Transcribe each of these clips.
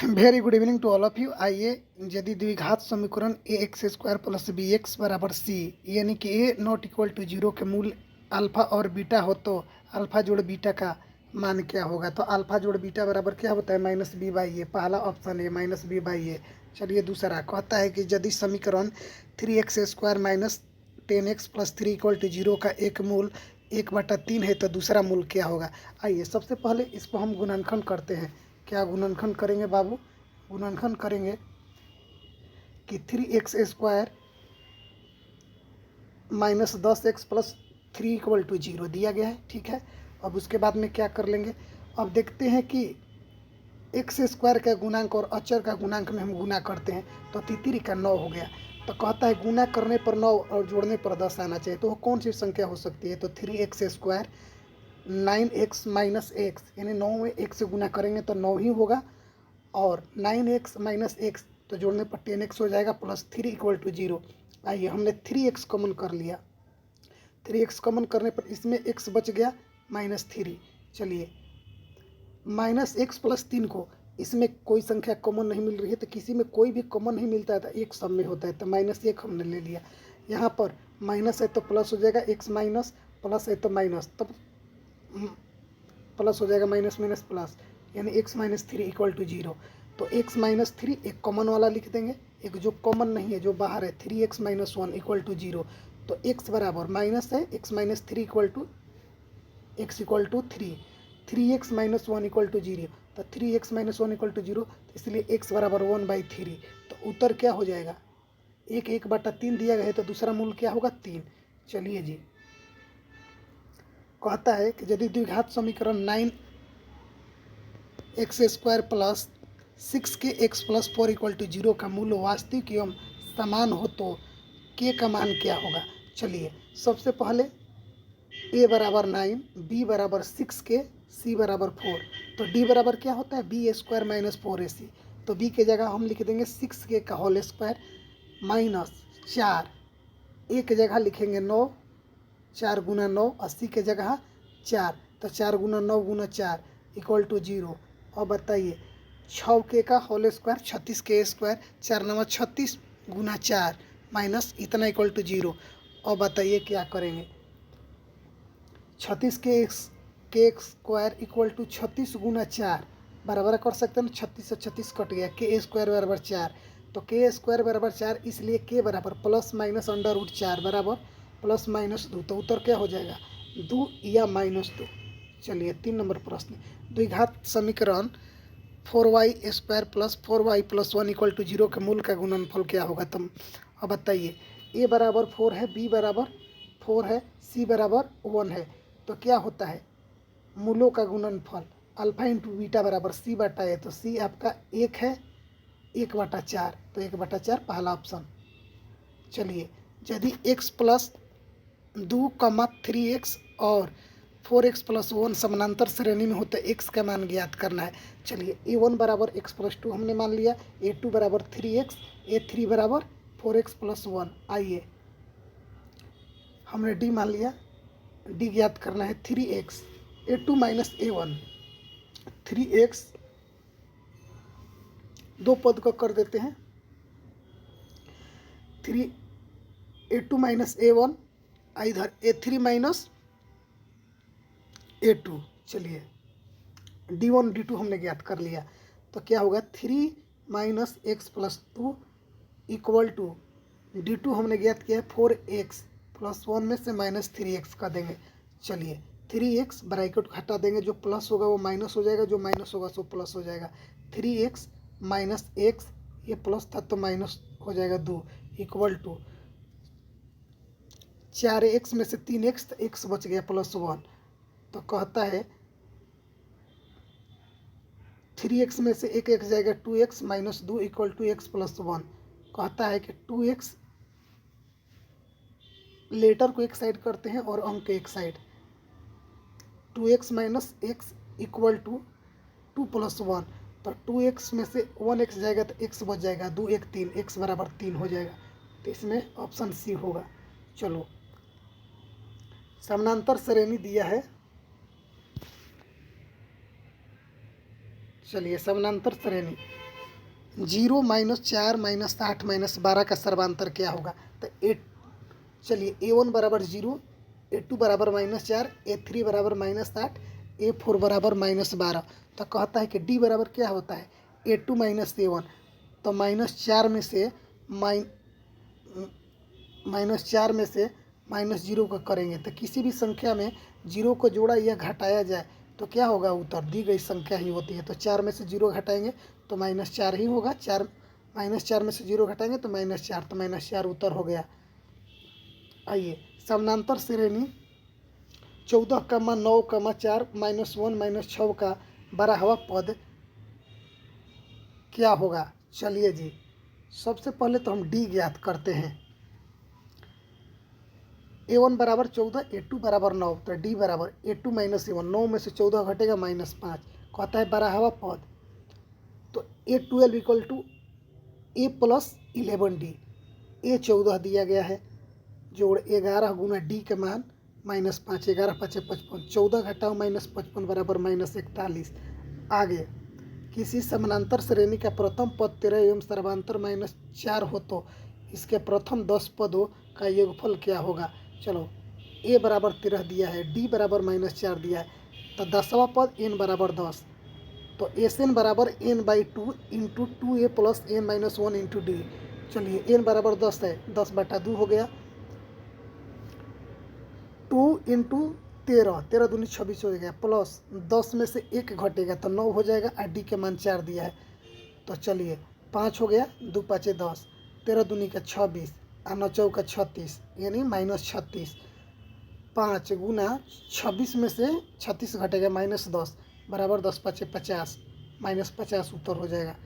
Very good evening to all of you. आइए यदि द्विघात समीकरण a x square plus b x बराबर सी यानी कि a not equal to zero के मूल अल्फा और बीटा हो तो अल्फा जोड़ बीटा का मान क्या होगा। तो अल्फा जोड़ बीटा बराबर क्या होता है माइनस बी बाई ए। पहला ऑप्शन है माइनस बी बाई ए। चलिए दूसरा कहता है कि यदि समीकरण 3x square minus 10x plus 3 equal to zero का एक मूल 1/3 है तो दूसरा मूल क्या होगा। आइए सबसे पहले इसको हम गुणनखंड करते हैं। क्या गुणनखंड करेंगे बाबू? गुणनखंड करेंगे कि 3x square minus 10x plus 3 equal to zero दिया गया है, ठीक है। अब उसके बाद में क्या कर लेंगे, अब देखते हैं कि एक्स स्क्वायर का गुणांक और अचर का गुणांक में हम गुना करते हैं तो तितरी का 9 हो गया। तो कहता है गुना करने पर 9 और जोड़ने पर 10 आना चाहिए। तो वो कौन सी संख्या हो सकती है? तो 3x square 9x minus x यानी 9 में 1 से गुना करेंगे तो 9 ही होगा, और 9x माइनस एक्स तो जोड़ने पर 10x हो जाएगा प्लस 3 इक्वल टू जीरो। आइए हमने 3x कॉमन कर लिया। 3x कॉमन करने पर इसमें x बच गया माइनस 3। चलिए माइनस एक्स प्लस 3 को इसमें कोई संख्या कॉमन नहीं मिल रही है तो किसी में कोई भी कॉमन नहीं मिलता है तो एक सब में होता है तो माइनस 1 हमने ले लिया। यहाँ पर माइनस है तो प्लस हो जाएगा, x माइनस प्लस है तो माइनस, तब प्लस हो जाएगा माइनस माइनस प्लस यानी x minus 3 equal to zero. तो x माइनस 3 एक कॉमन वाला लिख देंगे, एक जो कॉमन नहीं है जो बाहर है 3x minus 1 equal to zero. तो x बराबर माइनस है x minus 3 equal to x equal to 3x minus 1 equal to zero. तो 3x minus 1 equal to zero, इसलिए x बराबर 1/3। तो उत्तर क्या हो जाएगा? 1/3 दिया गया है तो दूसरा मूल क्या होगा? 3। चलिए जी कहता है कि यदि द्विघात समीकरण 9x square plus 6x plus 4 equal to zero का मूल वास्तविक एवं समान हो तो k का मान क्या होगा। चलिए सबसे पहले a बराबर 9, b बराबर 6k, c बराबर 4। तो d बराबर क्या होता है? b square minus 4ac। तो b के जगह हम लिख देंगे 6k का होल स्क्वायर माइनस 4, a के जगह लिखेंगे 9, 4 गुना 9, 80 के जगह 4, तो 4 गुना 9 गुना 4 इक्वल टू जीरो। और बताइए 6k का होल स्क्वायर 36k स्क्वायर, 4 9 36 गुना 4 माइनस इतना इक्वल टू जीरो। और बताइए क्या करेंगे? 36k स्क्वायर इक्वल टू 36 गुना 4 बराबर कर सकते हैं ना, 36 से 36 कट गया, k स्क्वायर बराबर 4। तो k स्क्वायर बराबर 4, इसलिए k बराबर प्लस माइनस अंडर रूट 4 बराबर प्लस माइनस 2। तो उत्तर क्या हो जाएगा? 2 या माइनस 2। चलिए 3 नंबर प्रश्न, द्विघात समीकरण 4y square plus 4y plus 1 equal to zero के मूल का गुणनफल क्या होगा। तुम अब बताइए a बराबर 4 है, b बराबर 4 है, c बराबर 1 है, तो क्या होता है मूलों का गुणनफल अल्फा इंटू बीटा बराबर c बटा है। तो c आपका 1 है, 1/4, तो 1/4 पहला ऑप्शन। चलिए यदि x प्लस 2,3x और 4x प्लस 1 समानांतर श्रेणी में हो तो x का मान ज्ञात करना है। चलिए a1 बराबर x प्लस 2 हमने मान लिया, a2 बराबर 3x, a3 बराबर 4x प्लस 1। आइए हमने d मान लिया, d ज्ञात करना है 3x, a2 minus a1, 3x दो पद को कर देते हैं, 3 a2 माइनस a1, इधर a3 माइनस a2। चलिए d1 d2 हमने ज्ञात कर लिया तो क्या होगा 3 minus x plus 2 equal to d2 हमने ज्ञात किया है 4x प्लस 1 में से माइनस 3x का देंगे। चलिए 3x ब्रैकेट हटा देंगे, जो प्लस होगा वो माइनस हो जाएगा, जो माइनस होगा सो प्लस हो जाएगा। 3x माइनस एक्स, ये प्लस था तो माइनस हो जाएगा 2 इक्वल टू 4x में से 3x तो x बच गया प्लस 1। तो कहता है 3x में से एक x जाएगा 2x minus 2 equal to x plus 1। कहता है कि 2x लेटर को एक साइड करते हैं और अंक एक side, 2x minus x equal to 2 plus 1। तो 2x में से 1x जाएगा तो x बच जाएगा, 2 1 3, x बराबर 3 हो जाएगा। तो इसमें ऑप्शन सी होगा। चलो समानांतर श्रेणी दिया है, चलिए समानांतर श्रेणी 0 -4 -8 -12 का सर्वांतर क्या होगा? तो चलिए A1 बराबर 0, A2 बराबर -4, A3 बराबर -8, A4 बराबर -12। तो कहता है कि D बराबर क्या होता है? A2 -A1। तो -4 में से -0 को करेंगे तो किसी भी संख्या में 0 को जोड़ा या घटाया जाए तो क्या होगा? उत्तर दी गई संख्या ही होती है। तो 4 में से 0 घटाएंगे तो -4 ही होगा। 4 में से 0 घटाएंगे तो -4, तो -4 उत्तर हो गया। आइए, समानांतर श्रेणी 14, 9, 4, -1, -6 का 12वां पद क्या होगा? चलिए जी, सबसे पहले तो हम डी ज्ञात करते हैं। A1 बराबर 14, A2 बराबर 9, तो डी बराबर A2 -A1। 9 में से 14 घटेगा -5। कहता है 12वां पद, तो A12 equal to A + 11D। A14 दिया गया है, जोड़ 11 गुना डी के मान -5। 11 × 5 = 55। 14 घटाओ -55 बराबर -41। आगे, किसी समानांतर श्रेणी का प्रथम पद 13 एवं सर्वांतर -4 हो तो इसके प्रथम 10 पदों का योगफल क्या होगा? चलो, A बराबर 13 दिया है, D बराबर -4 दिया है, तो 10वां पद n बराबर 10। तो SN बराबर n/2 into 2A + n-1 into D. चलिए, n बराबर 10 है, 10/2 हो गया। 2 इंटू 13, 13 दूनी 26 हो गया, प्लस 10 में से 1 घटेगा तो 9 हो जाएगा, और डी के मान 4 दिया है। तो चलिए, 5 हो गया, 2 × 5 = 10, 13 दूनी का 26, और 9 × 4 = 36, यानी -36। 5 गुना 26 में से 36 घटेगा -10 बराबर 10 × 5 = 50, -50 उत्तर हो जाएगा।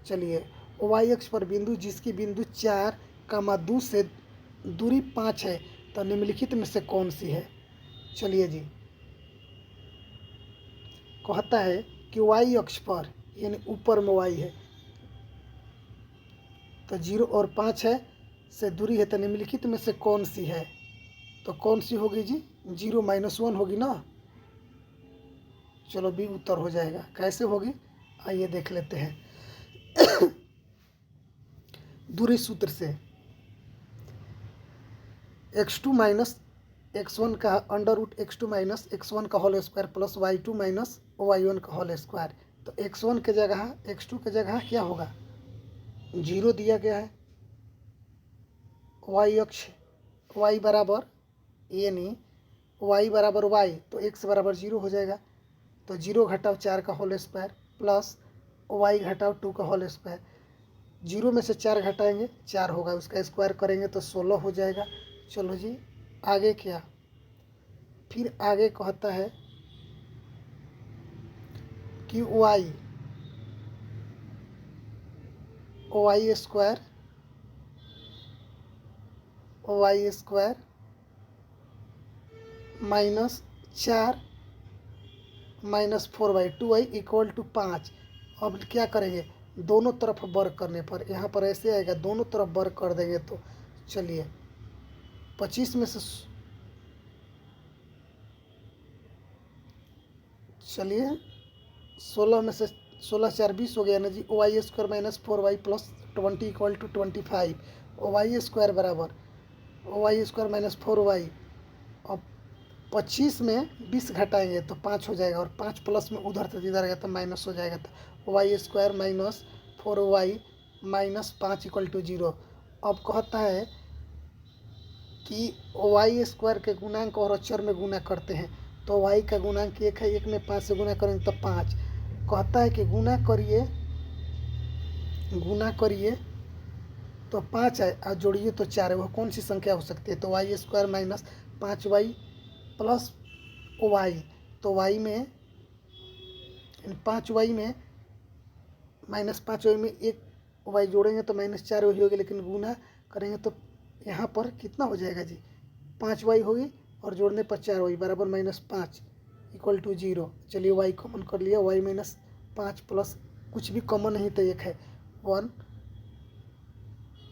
चलिए, वाई अक्ष पर बिंदु जिसकी बिंदु 4, 2 से दूरी 5 है, तो निम्नलिखित में से कौन सी है? चलिए जी, कहता है कि वाई अक्ष पर, यानी ऊपर में वाई है, तो 0 और 5 है से दूरी है, तो निम्नलिखित में से कौन सी है? तो कौन सी होगी जी? 0 -1 होगी ना। चलो, बी उत्तर हो जाएगा। कैसे होगी? आइए देख लेते हैं। दूरी सूत्र से x2 - x1 का √x2 - x1 का whole square plus y2 - y1 का होल स्क्वायर। तो x1 के जगह x2 के जगह क्या होगा? 0 दिया गया है। y अक्ष, y बराबर, यानी y बराबर y, तो x बराबर 0 हो जाएगा। तो 0 घटाओ 4 का होल स्क्वायर प्लस y घटाओ 2 का होल स्क्वायर। 0 में से 4 घटाएंगे 4 होगा, उसका स्क्वायर करेंगे तो 16 हो जाएगा। चलो जी, आगे क्या? फिर आगे कहता है कि y स्क्वायर -4 -4y 2y = 5। अब क्या करेंगे? दोनों तरफ वर्ग करने पर, यहाँ पर ऐसे आएगा, दोनों तरफ वर्ग कर देंगे तो चलिए, 25 में से, चलिए 16 में से 16 × 4 = 20 हो गया ना जी। y² - 4y + 20 = 25। y स्क्वायर बराबर y² - 4y। अब 25 में 20 घटाएंगे तो 5 हो जाएगा, और 5 प्लस में उधर से इधर गया तो माइनस हो जाएगा। तो y² - 4y -5 = 0। अब कहता है कि y² के गुणांक और अचर में गुना करते हैं, तो y का गुणांक 1 है, 1 में 5 से गुना करेंगे तो 5। कहता है कि गुना करिए तो 5 है, और जोड़िए तो 4 है। वह कौन सी संख्या हो सकती है? तो y² - 5y + y, तो y में 5y में -5y में 1 y जोड़ेंगे तो -4 वही होगी, लेकिन गुना करेंगे तो यहाँ पर कितना हो जाएगा जी? 5y होगी, और जोड़ने पर 4y बराबर -5 = 0। चलिए, y कॉमन कर लिया, y -5 प्लस कुछ भी कॉमन नहीं तो 1 है, 1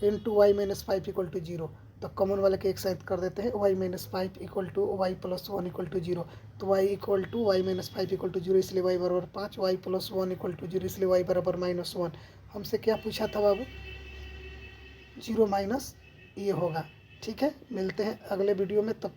× y - 5 = 0। तो कॉमन वाले के एक साइड कर देते हैं, y minus 5 equal to y plus 1 equal to 0। तो y equal to y minus 5 equal to 0, इसलिए y बराबर 5, y प्लस 1 इक्वल टू 0, इसलिए y बराबर माइनस 1। हमसे क्या पूछा था बाबू? 0 माइनस ये होगा। ठीक है, मिलते हैं अगले वीडियो में, तब